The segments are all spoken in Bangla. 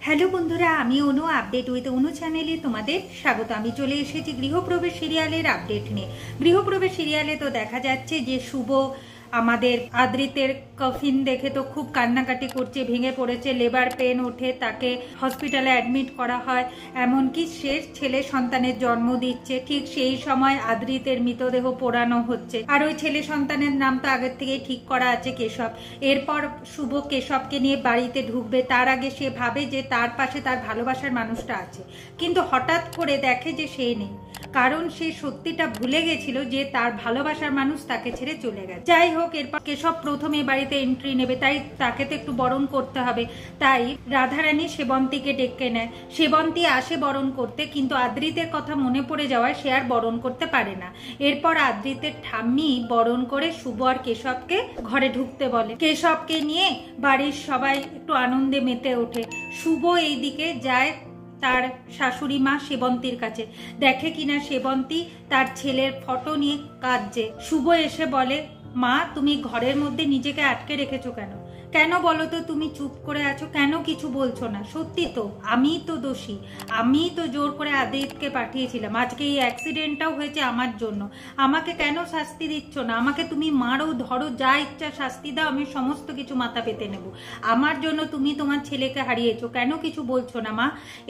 হ্যালো বন্ধুরা, আমি অনু আপডেট উইথ অনু চ্যানেলে তোমাদের স্বাগত। আমি চলে এসেছি গৃহপ্রবেশ সিরিয়ালের আপডেট নিয়ে। গৃহপ্রবেশ সিরিয়ালে তো দেখা যাচ্ছে যে শুভ আমাদের আদ্রিতের কফিন দেখে তো খুব কান্নাকাটি করছে, ভেঙে পড়েছে, লেবার পেন ওঠে, তাকে হসপিটালে অ্যাডমিট করা হয়, এমনকি সে ছেলে সন্তানের জন্ম দিচ্ছে। ঠিক সেই সময় আদ্রিতের মৃতদেহ পোড়ানো হচ্ছে, আর ওই ছেলে সন্তানের নাম তো আগের থেকেই ঠিক করা আছে, কেশব। এরপর শুভ কেশবকে নিয়ে বাড়িতে ঢুকবে, তার আগে সে ভাবে যে তার পাশে তার ভালোবাসার মানুষটা আছে, কিন্তু হঠাৎ করে দেখে যে সে নেই, কারণ সে সত্যিটা ভুলে গেছিল যে তার ভালোবাসার মানুষ তাকে ছেড়ে চলে গেছে। যাই হোক, এরপর কেশব প্রথমে বাড়িতে এন্ট্রি নেবে, তাই তাকে তো একটু বরণ করতে হবে। তাই রাধারানী সেবন্তীকে ডেকে নেয়। সেবন্তী আসে বরণ করতে, কিন্তু আদ্রিতের কথা মনে পড়ে যাওয়ায় সে আর বরণ করতে পারে না। এরপর আদ্রিতের ঠাম্মি বরণ করে শুভ আর কেশবকে ঘরে ঢুকতে বলে। কেশবকে নিয়ে বাড়ির সবাই একটু আনন্দে মেতে ওঠে। শুভ এইদিকে যায় তার শাশুড়ি মা সেবন্তীর কাছে, দেখে কিনা সেবন্তী তার ছেলের ফটো নিয়ে কাঁদছে। শুভ এসে বলে, মা তুমি ঘরের মধ্যে নিজেকে আটকে রেখেছো কেন? কেন বলো তো, তুমি চুপ করে আছো কেন, কিছু বলছো না? সত্যি তো আমিই তো দোষী, আমিই তো জোর করে আদিতকে পাঠিয়েছিলাম। আজকে এই অ্যাক্সিডেন্টটাও হয়েছে আমার জন্য। আমাকে কেন শাস্তি দিচ্ছ না? আমাকে তুমি মারো, ধরো, যা ইচ্ছা শাস্তি দাও, আমি সমস্ত কিছু মাথা পেতে নেব। আমার জন্য তুমি তোমার ছেলেকে হারিয়েছো, কেন কিছু বলছো না মা?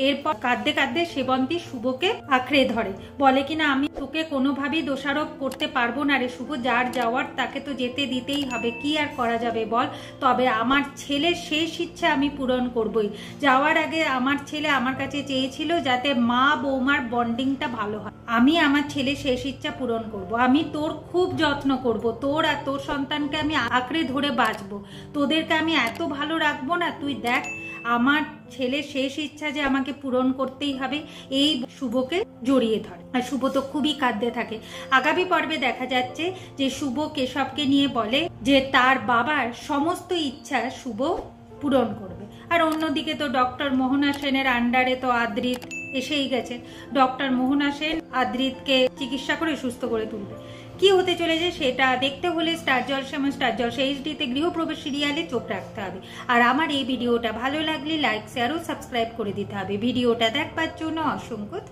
এরপর কাঁদতে কাঁদতে সেবন্তী শুভকে আঁকড়ে ধরে, বলে কিনা আমি তোকে কোনোভাবেই দোষারোপ করতে পারবো না রে শুভ, যার যাওয়ার তাকে তো যেতে দিতেই হবে, কি আর করা যাবে বল। তবে আমার ছেলের শেষ ইচ্ছা আমি পূরণ করবই। যাওয়ার আগে আমার ছেলে আমার কাছে চেয়েছিল যাতে মা বৌমার বন্ডিংটা ভালো হয়। আমি আমার ছেলে শেষ ইচ্ছা পূরণ করব। আমি তোর খুব যত্ন করব, তোর আর তোর সন্তানকে আমি আঁকড়ে ধরে বাঁচবো, তোদেরকে আমি এত ভালো রাখবো না, তুই দেখ আমার ছেলের শেষ ইচ্ছা যে আমাকে পূরণ করতেই হবে। এই শুভকে জড়িয়ে ধরে, আর শুভ তো খুবই কাঁদতে থাকে। আগামী পর্বে দেখা যাচ্ছে যে শুভ কেশবকে নিয়ে বলে যে তার বাবার সমস্ত ইচ্ছা শুভ পূরণ করবে। আর অন্যদিকে তো ডক্টর মোহনা সেনের আন্ডারে তো আদ্রিত এসেই গেছে। ডক্টর মোহনা সেন আদ্রিতকে চিকিৎসা করে সুস্থ করে তুলবে। কি হতে চলেছে সেটা দেখতে হলে স্টার জলসা এবং স্টার জলসা এইচডিতে গৃহপ্রবেশ সিরিয়ালে চোখ রাখতে হবে। আর আমার এই ভিডিওটা ভালো লাগলে লাইক, শেয়ার ও সাবস্ক্রাইব করে দিতে হবে। ভিডিওটা দেখবার জন্য অসংখ্য ধন্যবাদ।